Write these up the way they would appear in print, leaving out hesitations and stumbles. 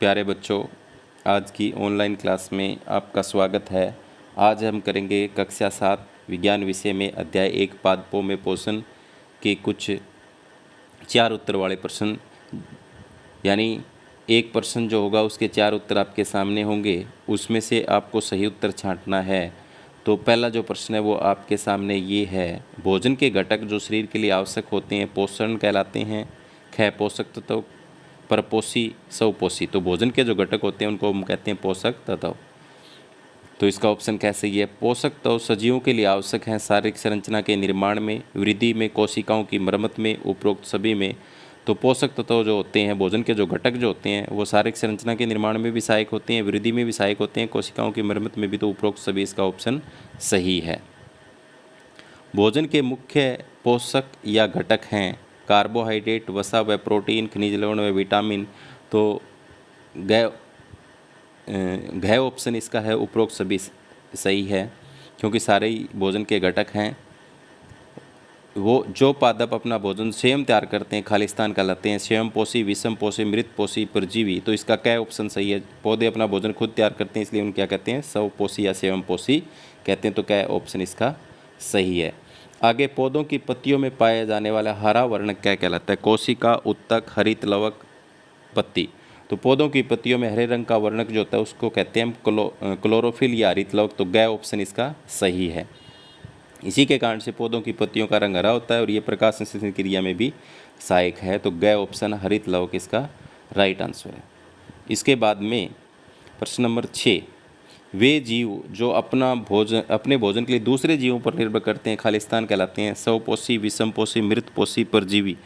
प्यारे बच्चों, आज की ऑनलाइन क्लास में आपका स्वागत है। आज हम करेंगे कक्षा 7 विज्ञान विषय में अध्याय 1 पादपों में पोषण के कुछ 4 उत्तर वाले प्रश्न, यानी एक प्रश्न जो होगा उसके 4 उत्तर आपके सामने होंगे, उसमें से आपको सही उत्तर छांटना है। तो पहला जो प्रश्न है वो आपके सामने ये है, भोजन के घटक जो शरीर के लिए आवश्यक होते हैं पोषण कहलाते हैं। ख पोषक तत्व, परपोषी, स्वपोषी। तो भोजन के जो घटक होते हैं उनको हम कहते हैं पोषक तत्व। तो इसका ऑप्शन कैसे ये है, पोषक तत्व सजीवों के लिए आवश्यक हैं शारीरिक संरचना के निर्माण में, वृद्धि में, कोशिकाओं की मरम्मत में, उपरोक्त सभी में। तो पोषक तत्व जो होते हैं, भोजन के जो घटक जो होते हैं वो शारीरिक संरचना के निर्माण में भी सहायक होते हैं, वृद्धि में भी सहायक होते हैं, कोशिकाओं की मरम्मत में भी। तो उपरोक्त सभी इसका ऑप्शन सही है। भोजन के मुख्य पोषक या घटक हैं कार्बोहाइड्रेट, वसा व प्रोटीन, खनिज लवण व विटामिन। तो घ ऑप्शन इसका है, उपरोक्त सभी सही है, क्योंकि सारे ही भोजन के घटक हैं। वो जो पादप अपना भोजन स्वयं तैयार करते हैं खालिस्तान कहलाते हैं। स्वयंपोषी, विषमपोषी, मृतपोषी, परजीवी। तो इसका क ऑप्शन सही है। पौधे अपना भोजन खुद तैयार करते हैं, इसलिए उनको क्या कहते हैं, स्वपोषी या स्वयंपोषी कहते हैं। तो क ऑप्शन इसका सही है। आगे, पौधों की पत्तियों में पाया जाने वाला हरा वर्णक क्या कहलाता है, कोशिका, उत्तक, हरित लवक, पत्ती। तो पौधों की पत्तियों में हरे रंग का वर्णक जो होता है उसको कहते हैं हम क्लोरोफिल या हरित लवक। तो ग ऑप्शन इसका सही है। इसी के कारण से पौधों की पत्तियों का रंग हरा होता है और ये प्रकाश संश्लेषण क्रिया में भी सहायक है। तो ग ऑप्शन हरित लवक इसका राइट आंसर है। इसके बाद में प्रश्न नंबर 6, वे जीव जो अपने भोजन के लिए दूसरे जीवों पर निर्भर करते हैं खालिस्तान कहलाते हैं। स्वपोषी, विषमपोषी, मृतपोषी, परजीवी।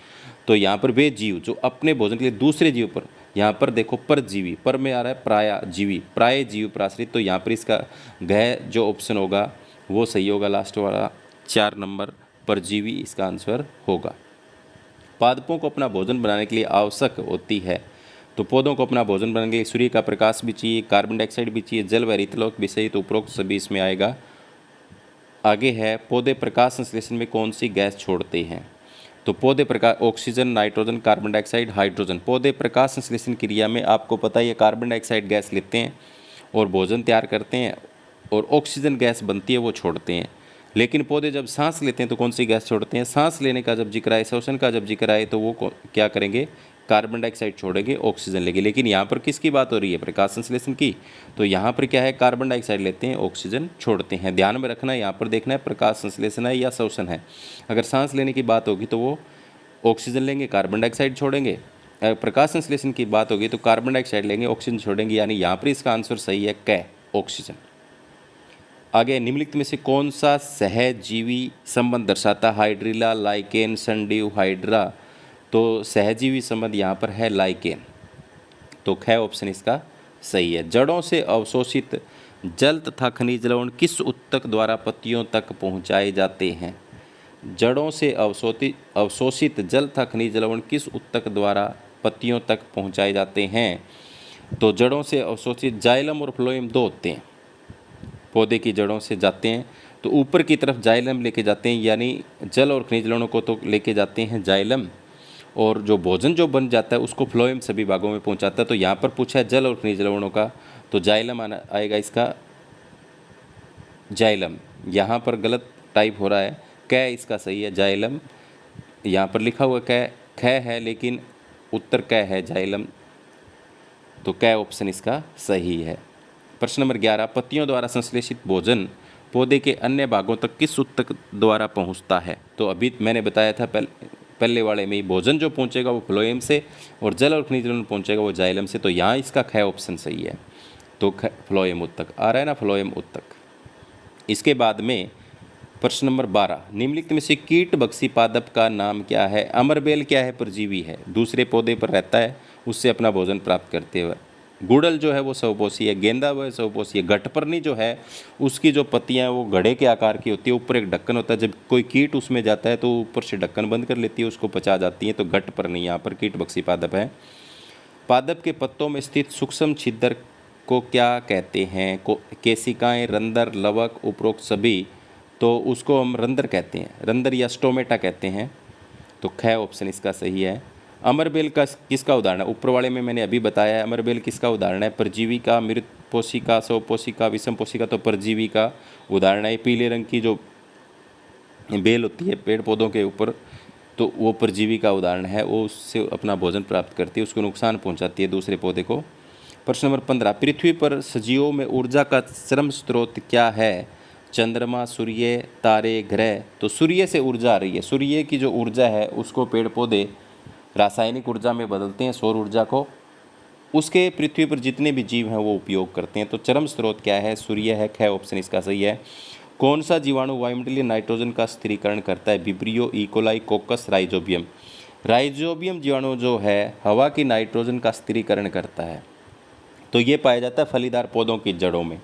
तो यहाँ पर वे जीव जो अपने भोजन के लिए दूसरे जीव पर, यहाँ पर देखो परजीवी, पर में आ रहा है प्रायजीवी, प्राय जीव प्राश्रित। तो यहाँ पर इसका घ जो ऑप्शन होगा वो सही होगा, लास्ट वाला 4 नंबर परजीवी इसका आंसर होगा। पादपों को अपना भोजन बनाने के लिए आवश्यक होती है। तो पौधों को अपना भोजन बनाने के लिए सूर्य का प्रकाश भी चाहिए, कार्बन डाइऑक्साइड भी चाहिए, जल व हरित लवक भी चाहिए। तो उपरोक्त सभी इसमें आएगा। आगे है, पौधे प्रकाश संश्लेषण में कौन सी गैस छोड़ते हैं। तो पौधे प्रकाश oxygen, nitrogen, carbon dioxide, hydrogen. पौधे प्रकाश संश्लेषण क्रिया में आपको पता ही है कार्बन डाइऑक्साइड गैस लेते हैं और भोजन तैयार करते हैं, और ऑक्सीजन गैस बनती है वो छोड़ते हैं। लेकिन पौधे जब सांस लेते हैं तो कौन सी गैस छोड़ते हैं, सांस लेने का जब जिक्र आए, श्वसन का जब जिक्र आए तो वो क्या करेंगे, कार्बन डाइऑक्साइड छोड़ेंगे, ऑक्सीजन लेंगे। लेकिन यहाँ पर किसकी बात हो रही है, प्रकाश संश्लेषण की। तो यहाँ पर क्या है, कार्बन डाइऑक्साइड लेते हैं, ऑक्सीजन छोड़ते हैं। ध्यान में रखना है, यहाँ पर देखना है प्रकाश संश्लेषण है या श्वसन है। अगर सांस लेने की बात होगी तो वो ऑक्सीजन लेंगे, कार्बन डाइऑक्साइड छोड़ेंगे। अगर प्रकाश संश्लेषण की बात होगी तो कार्बन डाइऑक्साइड लेंगे, ऑक्सीजन छोड़ेंगे। यानी यहाँ पर इसका आंसर सही है, क ऑक्सीजन। आगे, निम्नलिखित में से कौन सा सहजीवी संबंध दर्शाता, हाइड्रिला, लाइकेन, सनडीव, हाइड्रा। तो सहजीवी संबंध यहाँ पर है लाइकेन। तो ख ऑप्शन इसका सही है। जड़ों से अवशोषित जल तथा खनिज लवण किस उत्तक द्वारा पत्तियों तक पहुँचाए जाते हैं। जड़ों से अवशोषित जल तथा खनिज लवण किस उत्तक द्वारा पत्तियों तक पहुँचाए जाते हैं। तो जड़ों से अवशोषित जाइलम और फ्लोएम दो होते हैं, पौधे की जड़ों से जाते हैं। तो ऊपर की तरफ जाइलम लेके जाते हैं, यानी जल और खनिज लवणों को तो लेके जाते हैं जाइलम, और जो भोजन जो बन जाता है उसको फ्लोएम सभी भागों में पहुंचाता है। तो यहाँ पर पूछा है जल और खनिज लवणों का, तो जाइलम आएगा इसका, जाइलम। यहाँ पर गलत टाइप हो रहा है, क इसका सही है, जाइलम। यहाँ पर लिखा हुआ ख है लेकिन उत्तर क है, जाइलम। तो क ऑप्शन इसका सही है। प्रश्न नंबर 11, पत्तियों द्वारा संश्लेषित भोजन पौधे के अन्य भागों तक किस उत्तक द्वारा पहुंचता है। तो अभी मैंने बताया था पहले वाले में ही, भोजन जो पहुंचेगा वो फ्लोएम से और जल और खनिज लवण पहुंचेगा वो जाइलम से। तो यहाँ इसका ख ऑप्शन सही है। तो फ्लोएम उत्तक आ रहा है ना, फ्लोएम उत्तक। इसके बाद में प्रश्न नंबर 12, निम्नलिखित में से कीटभक्षी पादप का नाम क्या है। अमरबेल क्या है, परजीवी है, दूसरे पौधे पर रहता है, उससे अपना भोजन प्राप्त करते हुए। गुड़ल जो है वो स्वपोषी है, गेंदा वो स्वपोषी है। गठपर्णी जो है उसकी जो पत्तियां हैं वो घड़े के आकार की होती है, ऊपर एक ढक्कन होता है, जब कोई कीट उसमें जाता है तो ऊपर से ढक्कन बंद कर लेती है, उसको पचा जाती है। तो गठपर्णी यहाँ पर कीटभक्षी पादप है। पादप के पत्तों में स्थित सूक्ष्म छिद्र को क्या कहते हैं, केशिकाएं, रंध्र, लवक, उपरोक्त सभी। तो उसको हम रंध्र कहते हैं, रंध्र या स्टोमेटा कहते हैं। तो ख ऑप्शन इसका सही है। अमरबेल का किसका उदाहरण है? ऊपर वाले में मैंने अभी बताया है। अमरबेल किसका उदाहरण है? परजीवी का, मृत पोषिका, स्वपोषिका, विषम पोषिका, तो परजीवी का उदाहरण है। पीले रंग की जो बेल होती है पेड़ पौधों के ऊपर, तो वो परजीवी का उदाहरण है। वो उससे अपना भोजन प्राप्त करती है, उसको नुकसान पहुंचाती है दूसरे पौधे को। प्रश्न नंबर 15, पृथ्वी पर सजीवों में ऊर्जा का चरम स्रोत क्या है? चंद्रमा, सूर्य, तारे, ग्रह। तो सूर्य से ऊर्जा आ रही है। सूर्य की जो ऊर्जा है उसको पेड़ पौधे रासायनिक ऊर्जा में बदलते हैं, सौर ऊर्जा को। उसके पृथ्वी पर जितने भी जीव हैं वो उपयोग करते हैं। तो चरम स्रोत क्या है? सूर्य है। ख ऑप्शन इसका सही है। कौन सा जीवाणु वायुमंडलीय नाइट्रोजन का स्थिरीकरण करता है? Vibrio, E coli, कोकस, rhizobium. राइजोबियम जीवाणु जो है हवा की नाइट्रोजन का स्थिरीकरण करता है। तो ये पाया जाता है फलीदार पौधों की जड़ों में।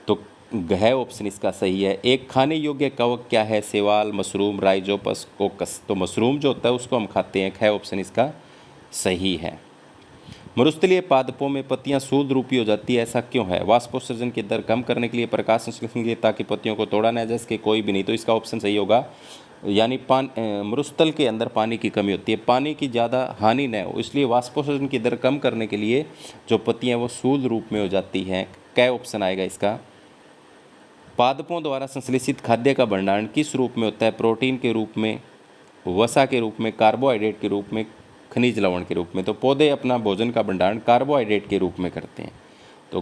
तो घ ऑप्शन इसका सही है। एक खाने योग्य कवक क्या है? सेवाल, मशरूम, राइजोपस, कोकस। तो मशरूम जो होता है उसको हम खाते हैं। ख ऑप्शन इसका सही है। मरुस्थलीय पादपों में पत्तियां सूद रूपी हो जाती है, ऐसा क्यों है? वाष्पोत्सर्जन की दर कम करने के लिए, प्रकाश संश्लेषण के लिए, ताकि पत्तियों को तोड़ा न जा सके, कोई भी नहीं। तो इसका ऑप्शन सही होगा। यानी मरुस्थल के अंदर पानी की कमी होती है, पानी की ज़्यादा हानि न हो, इसलिए वाष्पोत्सर्जन की दर कम करने के लिए जो पत्तियां वो सूद रूप में हो जाती हैं। क ऑप्शन आएगा इसका। पादपों द्वारा संश्लेषित खाद्य का भंडारण किस रूप में होता है? प्रोटीन के रूप में, वसा के रूप में, कार्बोहाइड्रेट के रूप में, खनिज लवण के रूप में। तो पौधे अपना भोजन का भंडारण कार्बोहाइड्रेट के रूप में करते हैं। तो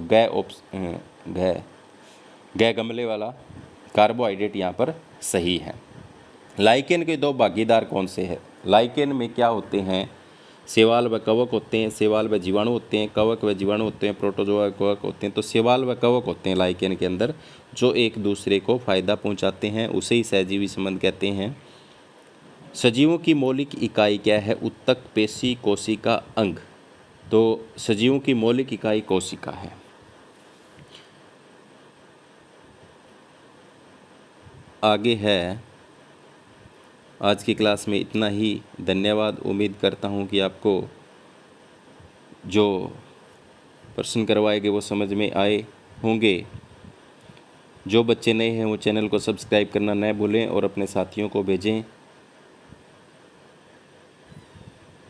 गै गमले वाला कार्बोहाइड्रेट यहाँ पर सही है। लाइकेन के दो भागीदार कौन से हैं? लाइकेन में क्या होते हैं? शैवाल व कवक होते हैं। शैवाल व जीवाणु होते हैं। कवक व जीवाणु होते हैं। प्रोटोजोआ कवक होते हैं। तो शैवाल व कवक होते हैं लाइकेन के अंदर, जो एक दूसरे को फायदा पहुंचाते हैं, उसे ही सहजीवी संबंध कहते हैं। सजीवों की मौलिक इकाई क्या है? उत्तक, पेशी, कोशिका, अंग। तो सजीवों की मौलिक इकाई कोशिका है। आगे है। आज की क्लास में इतना ही। धन्यवाद। उम्मीद करता हूँ कि आपको जो प्रश्न करवाए गए वो समझ में आए होंगे। जो बच्चे नए हैं वो चैनल को सब्सक्राइब करना न भूलें और अपने साथियों को भेजें।